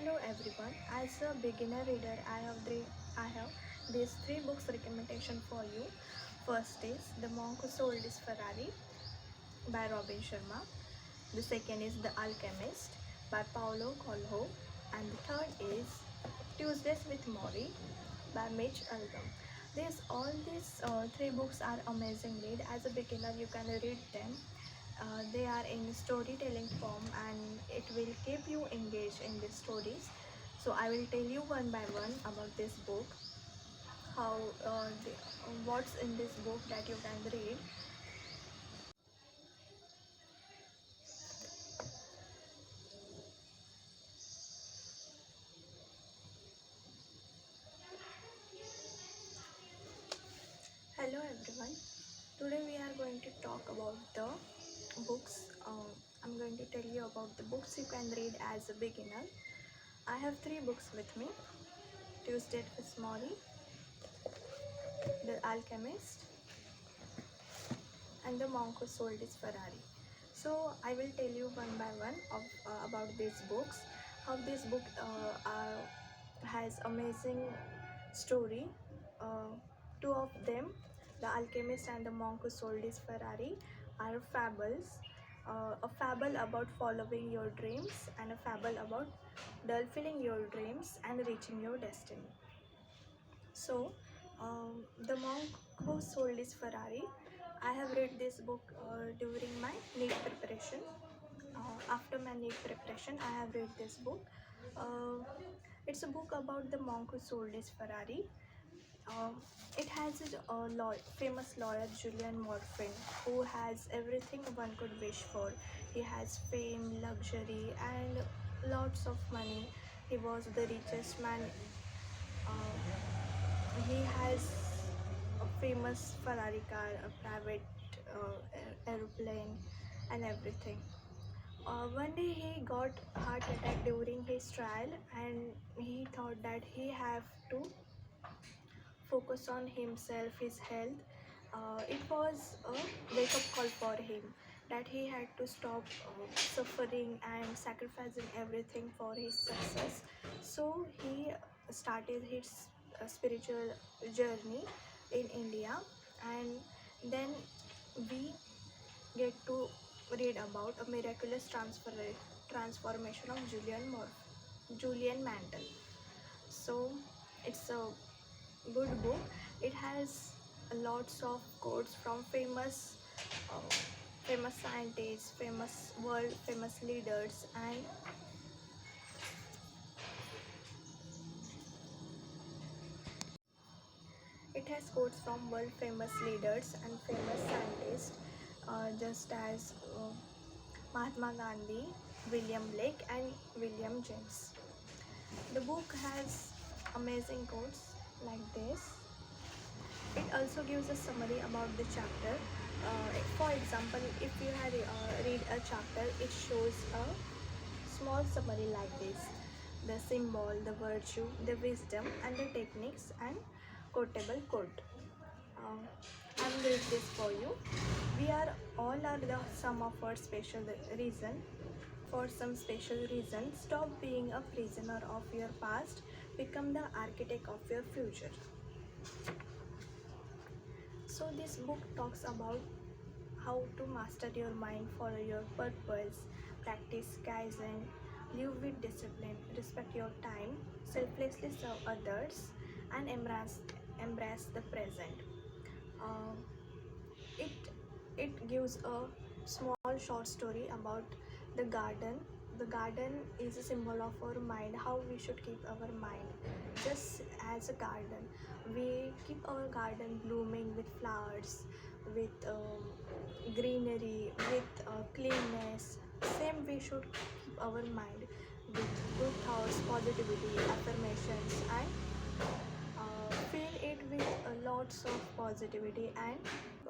Hello everyone. As a beginner reader, I have these three books recommendation for you. First is The Monk Who Sold His Ferrari by Robin Sharma. The second is The Alchemist by Paulo Coelho, and the third is Tuesdays with Morrie by Mitch Albom. All these three books are amazing read. As a beginner, you can read them. They are in storytelling form and it will keep you engaged in the stories. So I will tell you one by one about this book, how what's in this book that you can read. Hello everyone. Today we are going to talk about the books. I'm going to tell you about the books you can read as a beginner. I have three books with me: Tuesday with Molly, The Alchemist, and The Monk Who Sold His Ferrari. So I will tell you one by one of about these books. How this book has amazing story. Uh, Two of them, The Alchemist and The Monk Who Sold His Ferrari, are fables. A fable about following your dreams, and a fable about fulfilling your dreams and reaching your destiny. So, The Monk Who Sold His Ferrari. I have read this book during my NEET preparation. After my NEET preparation, I have read this book. Uh, it's a book about the monk who sold his Ferrari. Uh, it has a famous lawyer, Julian Morphine, who has everything one could wish for. He has fame, luxury, and lots of money. He was the richest man. He has a famous Ferrari car, a private aeroplane, and everything. One day he got heart attack during his trial, and he thought that he have to focus on himself, his health. It was a wake up call for him that he had to stop suffering and sacrificing everything for his success. So he started his spiritual journey in India, and then we get to read about a miraculous transformation of Julian Mantle. So it's a good book. It has lots of quotes from uh, famous scientists, world famous leaders, and it has quotes from world famous leaders and famous scientists, just as Mahatma Gandhi, William Blake, and William James. The book has amazing quotes like this. It also gives a summary about the chapter. For example, if you had read a chapter, it shows a small summary like this: the symbol, the virtue, the wisdom, and the techniques, and quotable quote. Um, I'm read this for you. We are all are the sum of our special reason. For some special reason, stop being a prisoner of your past. Become the architect of your future. So this book talks about how to master your mind, follow your purpose, practice kaizen, live with discipline, respect your time, selflessly serve others, and embrace the present. Uh, it it gives a small short story about the garden. The garden is a symbol of our mind, how we should keep our mind. Just as a garden, we keep our garden blooming with flowers, with greenery, with cleanness. Same we should keep our mind with good thoughts, positivity, affirmations, and fill it with lots of positivity. And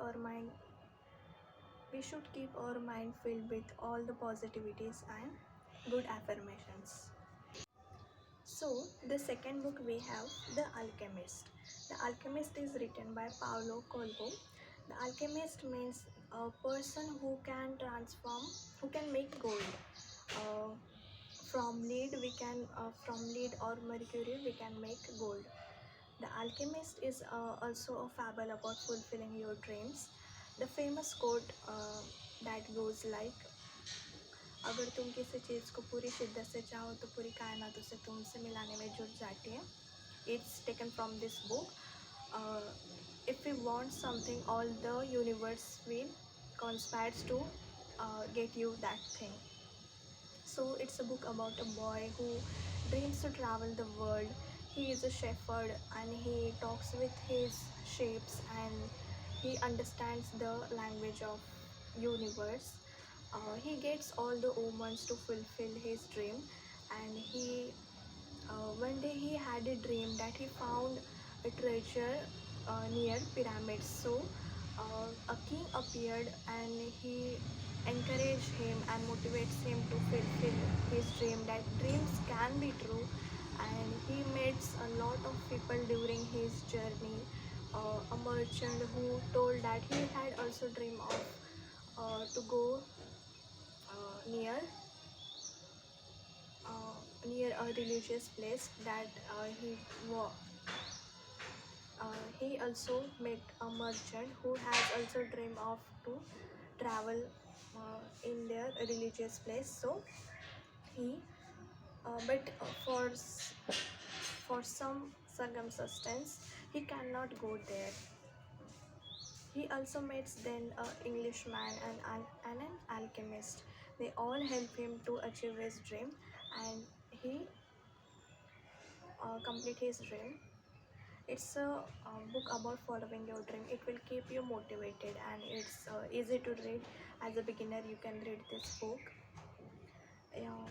our mind, we should keep our mind filled with all the positivities and good affirmations. So the second book we have, The Alchemist. The Alchemist is written by Paulo Coelho. The alchemist means a person who can make gold. From lead or mercury we can make gold. The Alchemist is also a fable about fulfilling your dreams. The famous quote that goes like, अगर तुम किसी चीज़ को पूरी शिद्दत से चाहो तो पूरी कायनात उसे तुमसे मिलाने में जुट जाती है. It's taken from this book. Uh, if we want something, all the universe will conspires to get you that thing. So it's a book about a boy who dreams to travel the world. He is a shepherd and he talks with his sheep and he understands the language of universe. He gets all the omens to fulfill his dream, and one day he had a dream that he found a treasure near pyramids. So a king appeared and he encouraged him and motivates him to fulfill his dream, that dreams can be true. And he meets a lot of people during his journey. A merchant who told that he had also dream of to go near near a religious place that he also met a merchant who has also dream of to travel in their religious place. So he but for some circumstance he cannot go there. He also meets then an Englishman and an alchemist. They all help him to achieve his dream, and he complete his dream. It's a book about following your dream. It will keep you motivated, and it's easy to read. As a beginner, you can read this book. Yeah,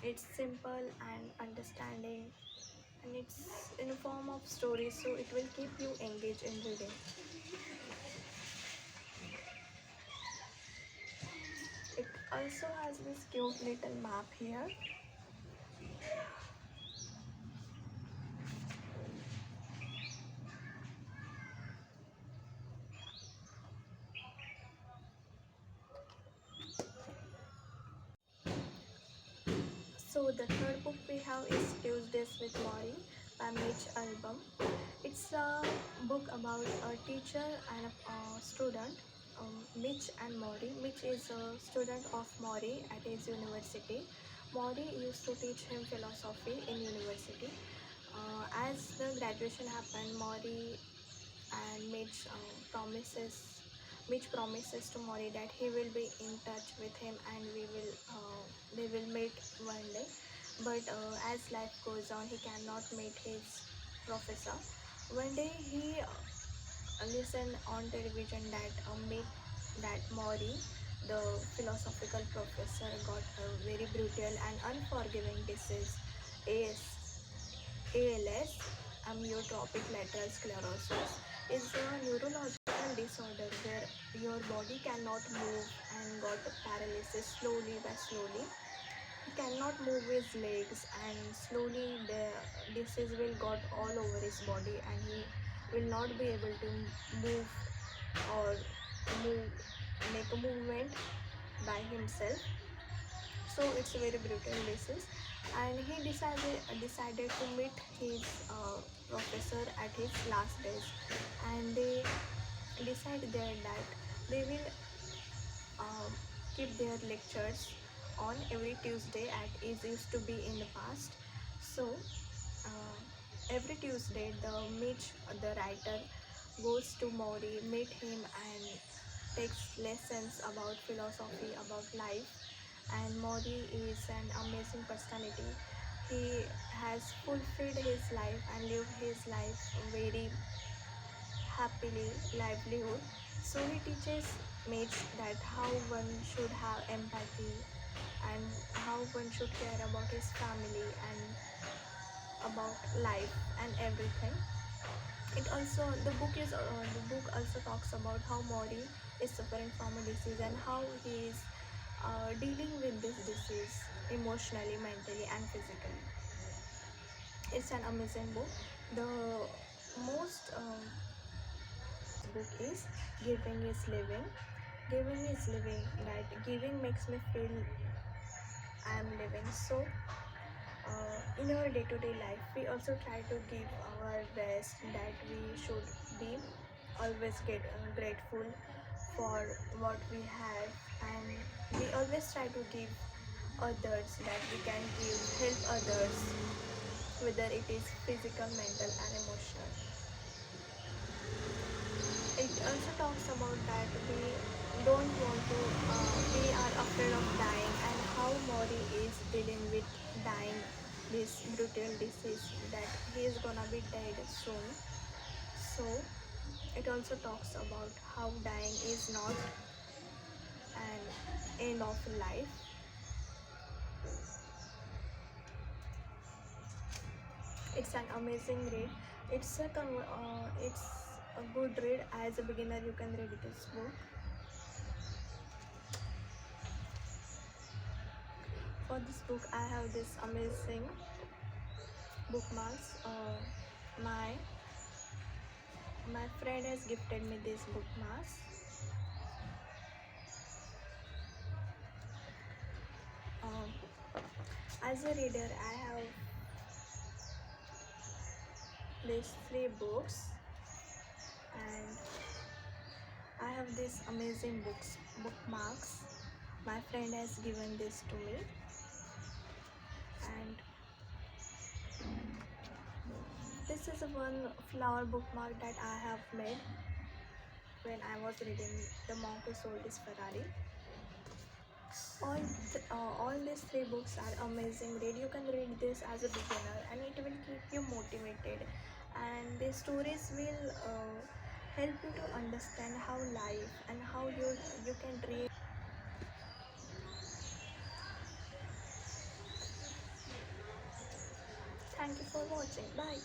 it's simple and understanding, and it's in a form of story, so it will keep you engaged in reading. It also has this cute little map here. So the third book we have is Tuesdays with Morrie by Mitch Album. It's a book about a teacher and a student, Mitch and Morrie. Mitch is a student of Morrie at his university. Morrie used to teach him philosophy in university. As the graduation happened, Morrie and Mitch promises to Morrie that he will be in touch with him and they will meet one day. But as life goes on, he cannot meet his professor. One day he listened on television that Morrie, the philosophical professor, got a very brutal and unforgiving disease, AS, ALS, amyotrophic lateral sclerosis. Is a neurological disorder where your body cannot move and got paralysis slowly by slowly. He cannot move his legs, and slowly the disease will got all over his body and he will not be able to move or move make a movement by himself. So it's a very brutal disease, and he decided to meet his professor at his last days, and they decide there that they will um, keep their lectures on every Tuesday as it used to be in the past. So uh, every Tuesday, the writer, goes to Mori, meet him, and takes lessons about philosophy, about life. And Mori is an amazing personality. He has fulfilled his life and lived his life very happily livelihood. So he teaches Mitch that how one should have empathy and how one should care about his family and about life and everything. The book also talks about how Mori is suffering from a disease and how he is dealing with this disease emotionally, mentally, and physically. It's an amazing book. The most book is Giving is Living. Giving is living. That giving makes me feel I am living. So in our day-to-day life we also try to give our best, that we should be always get grateful for what we have, and we always try to give others, that we can give help others, whether it is physical, mental and emotional. It also talks about that we don't want to we are afraid of dying, and how Mori is dealing with dying, this brutal disease, that he is gonna be dead soon. So it also talks about how dying is not an end of life. It's an amazing read. It's a good read. As a beginner you can read this book. For this book I have this amazing bookmarks. My friend has gifted me this bookmarks. Um, as a reader, I have these three books, and I have these amazing bookmarks. My friend has given this to me, and this is one flower bookmark that I have made when I was reading The Monk Who Sold His Ferrari. All these three books are amazing read. You can read this as a beginner and it will keep you motivated, and the stories will help you to understand how life and how you can dream. Thank you for watching. Bye.